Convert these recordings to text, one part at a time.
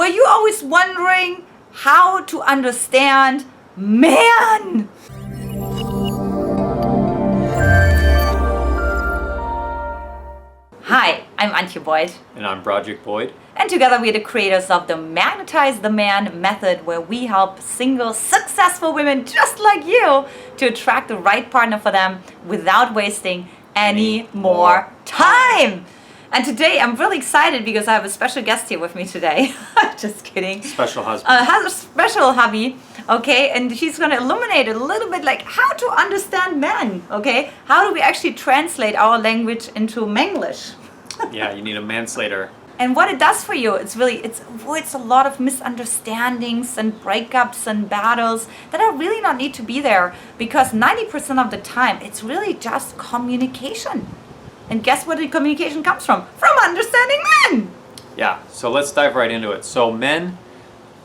Were you always wondering how to understand man? Hi, I'm Antia Boyd. And I'm Brody Boyd. And together we are the creators of the Magnetize the Man method, where we help single, successful women just like you to attract the right partner for them without wasting any more time. And today I'm really excited because I have a special guest here with me today. Just kidding. Special husband. Has a special hubby, okay? And she's going to illuminate a little bit like how to understand men, okay? How do we actually translate our language into Manglish? Yeah, you need a manslater. And what it does for you, it avoids a lot of misunderstandings and breakups and battles that are really not need to be there, because 90% of the time it's really just communication. And guess where the communication comes from? From understanding men. Yeah, so let's dive right into it. So men,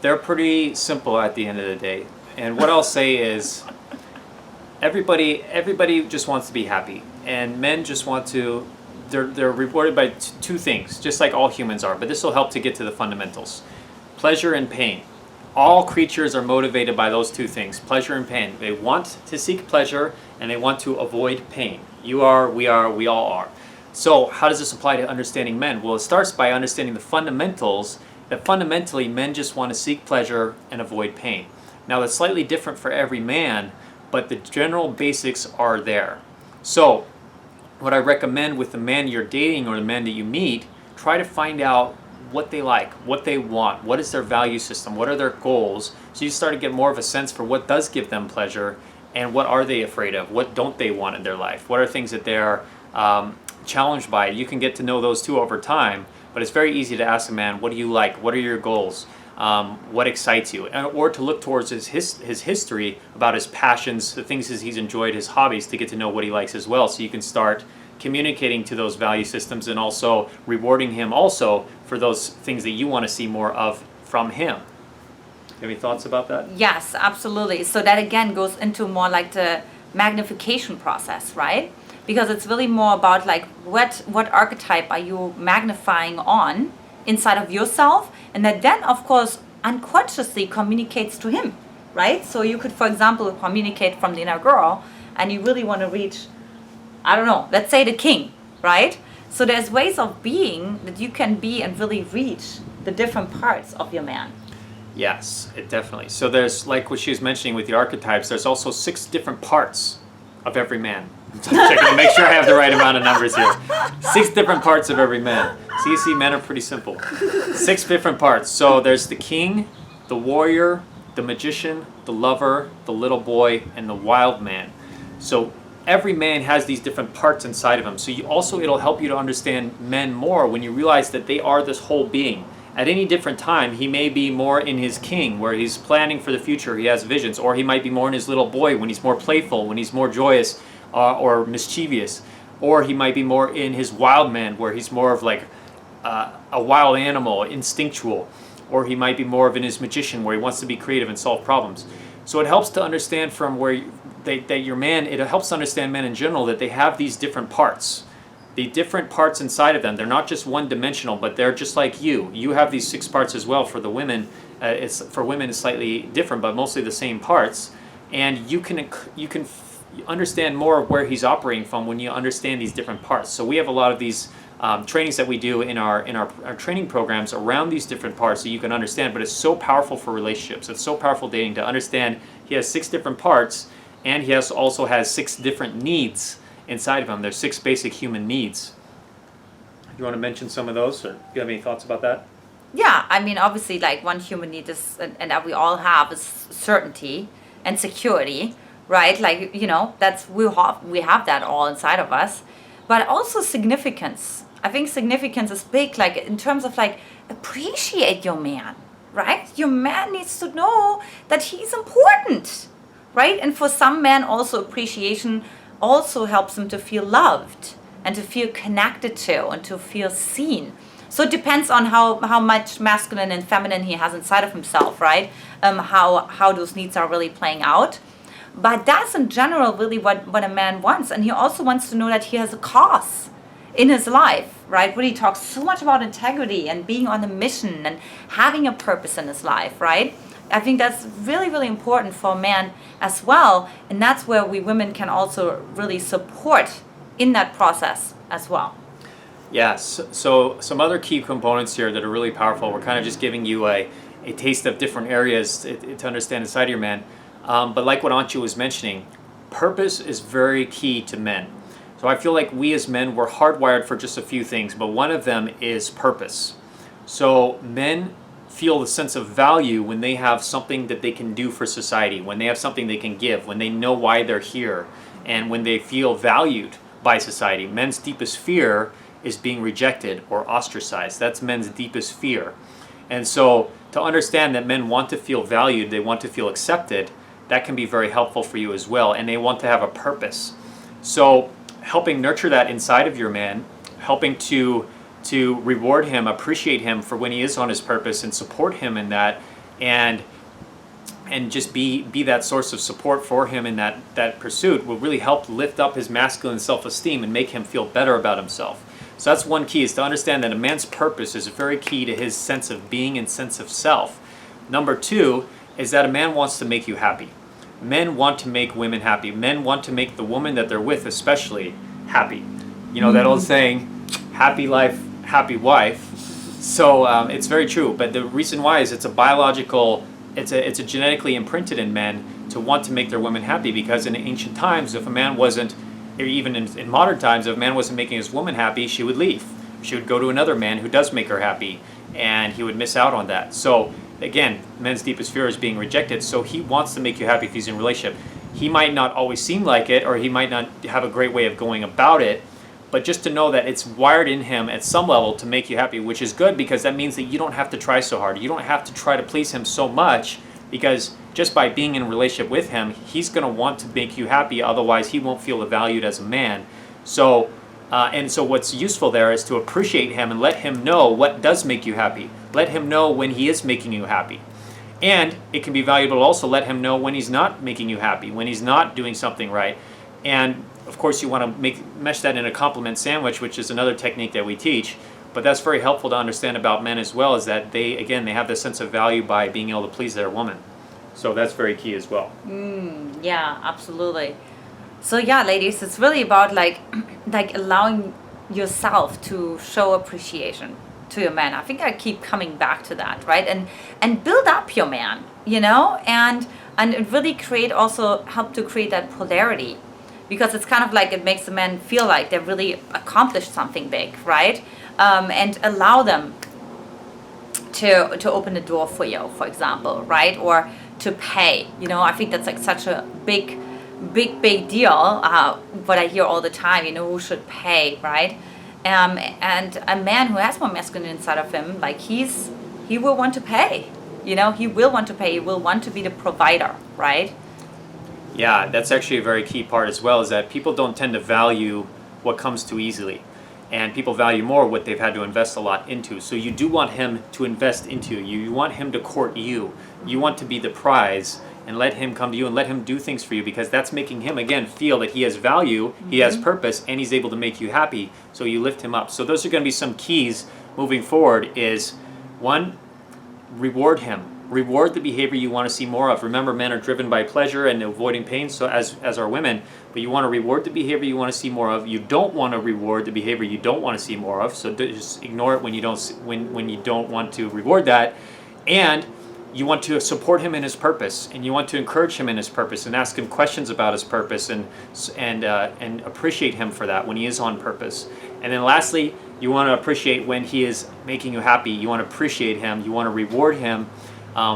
they're pretty simple at the end of the day. And what I'll say is everybody just wants to be happy. And men just want to, they're rewarded by two things, just like all humans are. But this will help to get to the fundamentals. Pleasure and pain. All creatures are motivated by those two things, pleasure and pain. They want to seek pleasure and they want to avoid pain. You are, we all are. So how does this apply to understanding men? Well, it starts by understanding the fundamentals, that fundamentally men just want to seek pleasure and avoid pain. Now that's slightly different for every man, but the general basics are there. So what I recommend with the man you're dating or the men that you meet, try to find out what they like, what they want, what is their value system, what are their goals, so you start to get more of a sense for what does give them pleasure and what are they afraid of, what don't they want in their life, what are things that they're challenged by. You can get to know those two over time, but it's very easy to ask a man, what do you like, what are your goals, what excites you, or to look towards his history about his passions, the things that he's enjoyed, his hobbies, to get to know what he likes as well, so you can start communicating to those value systems and also rewarding him also for those things that you want to see more of from him. Any thoughts about that? Yes, absolutely. So that again goes into more like the magnification process, right? Because it's really more about like what archetype are you magnifying on inside of yourself, and that then of course unconsciously communicates to him, right? So you could, for example, communicate from the inner girl and you really want to reach, I don't know, let's say the king, right? So there's ways of being that you can be and really reach the different parts of your man. Yes, it definitely. So there's, like what she was mentioning with the archetypes, there's also 6 different parts of every man. I'm just checking to make sure I have the right amount of numbers here. 6 different parts of every man. So you see, men are pretty simple. 6 different parts. So there's the king, the warrior, the magician, the lover, the little boy, and the wild man. So every man has these different parts inside of him. So it'll help you to understand men more when you realize that they are this whole being. At any different time, he may be more in his king, where he's planning for the future, he has visions, or he might be more in his little boy, when he's more playful, when he's more joyous or mischievous, or he might be more in his wild man, where he's more of like a wild animal, instinctual, or he might be more of in his magician, where he wants to be creative and solve problems. So it helps to understand from where that your man, it helps to understand men in general, that they have these different parts. The different parts inside of them, they're not just one-dimensional, but they're just like you. You have these 6 parts as well. For the women, for women it's slightly different, but mostly the same parts. And you can understand more of where he's operating from when you understand these different parts. So we have a lot of these trainings that we do in our training programs around these different parts, so you can understand. But it's so powerful for relationships. It's so powerful dating to understand he has 6 different parts, and he also has 6 different needs inside of him. There's 6 basic human needs. You want to mention some of those, or do you have any thoughts about that? Yeah, I mean, obviously, like one human need is, and that we all have, is certainty and security, right? Like, you know, that's we have that all inside of us, but also significance. I think significance is big, like in terms of like appreciate your man, right? Your man needs to know that he's important, right? And for some men, also appreciation also helps them to feel loved and to feel connected to and to feel seen. So it depends on how much masculine and feminine he has inside of himself, right? How those needs are really playing out. But that's in general really what a man wants. And he also wants to know that he has a cause in his life, right? Really talks so much about integrity and being on a mission and having a purpose in his life, right? I think that's really, really important for a man as well. And that's where we women can also really support in that process as well. Yes. So some other key components here that are really powerful. We're kind of just giving you a taste of different areas to understand inside of your man. But like what Antia was mentioning, purpose is very key to men. So I feel like we as men, we're hardwired for just a few things, but one of them is purpose. So men feel the sense of value when they have something that they can do for society, when they have something they can give, when they know why they're here, and when they feel valued by society. Men's deepest fear is being rejected or ostracized. That's men's deepest fear. And so to understand that men want to feel valued, they want to feel accepted, that can be very helpful for you as well. And they want to have a purpose. So helping nurture that inside of your man, helping to reward him, appreciate him for when he is on his purpose and support him in that, and just be that source of support for him in that pursuit will really help lift up his masculine self-esteem and make him feel better about himself. So that's one key, is to understand that a man's purpose is very key to his sense of being and sense of self. Number two is that a man wants to make you happy. Men want to make women happy. Men want to make the woman that they're with especially happy. You know that old saying, happy life, happy wife. So it's very true. But the reason why is it's a genetically imprinted in men to want to make their women happy, because in ancient times, if a man wasn't, or even in modern times, if a man wasn't making his woman happy, she would leave. She would go to another man who does make her happy, and he would miss out on that. So again, men's deepest fear is being rejected, so he wants to make you happy if he's in a relationship. He might not always seem like it, or he might not have a great way of going about it, but just to know that it's wired in him at some level to make you happy, which is good, because that means that you don't have to try so hard. You don't have to try to please him so much, because just by being in a relationship with him, he's going to want to make you happy. Otherwise, he won't feel valued as a man. So, and so what's useful there is to appreciate him and let him know what does make you happy. Let him know when he is making you happy. And it can be valuable to also let him know when he's not making you happy, when he's not doing something right. And of course, you want to mesh that in a compliment sandwich, which is another technique that we teach. But that's very helpful to understand about men as well, is that they have this sense of value by being able to please their woman. So that's very key as well. Yeah, absolutely. So yeah, ladies, it's really about like allowing yourself to show appreciation to your man. I think I keep coming back to that, right? And build up your man, and it really help to create that polarity, because it's kind of like it makes the men feel like they've really accomplished something big, right? And allow them to open the door for you, for example, right? Or to pay. I think that's like such a big deal. What I hear all the time, who should pay, right? And a man who has more masculine inside of him, like he will want to pay. He will want to pay. He will want to be the provider, right? Yeah, that's actually a very key part as well, is that people don't tend to value what comes too easily. And people value more what they've had to invest a lot into. So you do want him to invest into you. You want him to court you. You want to be the prize and let him come to you and let him do things for you, because that's making him, again, feel that he has value, he has purpose, and he's able to make you happy. So you lift him up. So those are going to be some keys moving forward. Is one, reward him. Reward the behavior you want to see more of. Remember, men are driven by pleasure and avoiding pain, so as are women. But you want to reward the behavior you want to see more of. You don't want to reward the behavior you don't want to see more of. So just ignore it when you don't want to reward that. And you want to support him in his purpose, and you want to encourage him in his purpose, and ask him questions about his purpose, and appreciate him for that when he is on purpose. And then lastly, you want to appreciate when he is making you happy. You want to appreciate him. You want to reward him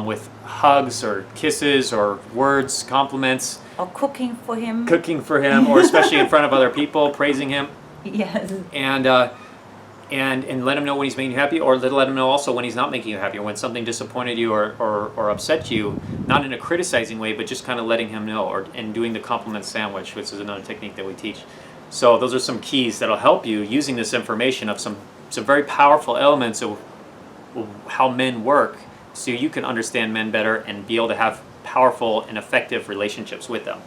with hugs or kisses or words, compliments. Or cooking for him. Or especially in front of other people, praising him. Yes. And let him know when he's making you happy, or let him know also when he's not making you happy, or when something disappointed you or upset you, not in a criticizing way, but just kind of letting him know, and doing the compliment sandwich, which is another technique that we teach. So those are some keys that'll help you using this information of some very powerful elements of how men work, so you can understand men better and be able to have powerful and effective relationships with them.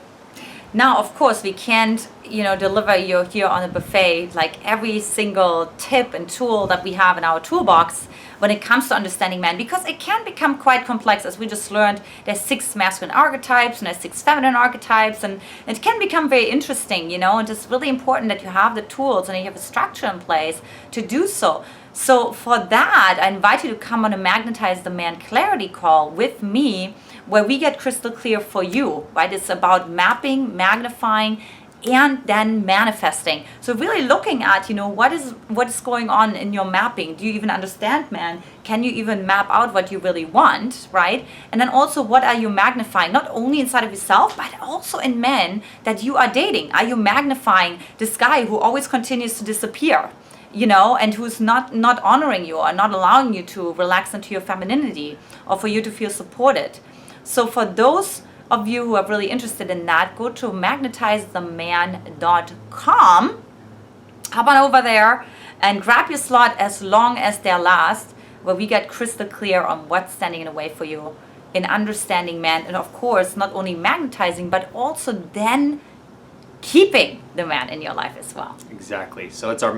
Now, of course, we can't, deliver you here on a buffet like every single tip and tool that we have in our toolbox when it comes to understanding men, because it can become quite complex. As we just learned, there's 6 masculine archetypes and there's 6 feminine archetypes, and it can become very interesting, and it's really important that you have the tools and you have a structure in place to do so. So for that, I invite you to come on a Magnetize the Man clarity call with me, where we get crystal clear for you, right? It's about mapping, magnifying, and then manifesting. So really looking at, what is going on in your mapping. Do you even understand, man? Can you even map out what you really want, right? And then also, what are you magnifying? Not only inside of yourself, but also in men that you are dating. Are you magnifying this guy who always continues to disappear? And who's not honoring you or not allowing you to relax into your femininity or for you to feel supported. So for those of you who are really interested in that, go to magnetizetheman.com. Hop on over there and grab your slot as long as they last, where we get crystal clear on what's standing in the way for you in understanding man. And of course, not only magnetizing, but also then keeping the man in your life as well. Exactly. So it's our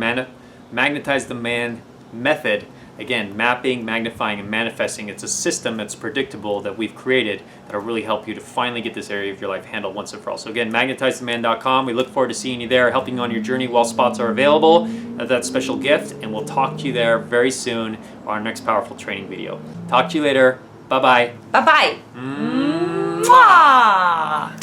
Magnetize the Man method. Again, mapping, magnifying, and manifesting. It's a system that's predictable that we've created that'll really help you to finally get this area of your life handled once and for all. So again, magnetizetheman.com. We look forward to seeing you there, helping you on your journey while spots are available. That special gift, and we'll talk to you there very soon on our next powerful training video. Talk to you later. Bye-bye. Bye-bye. Mwah!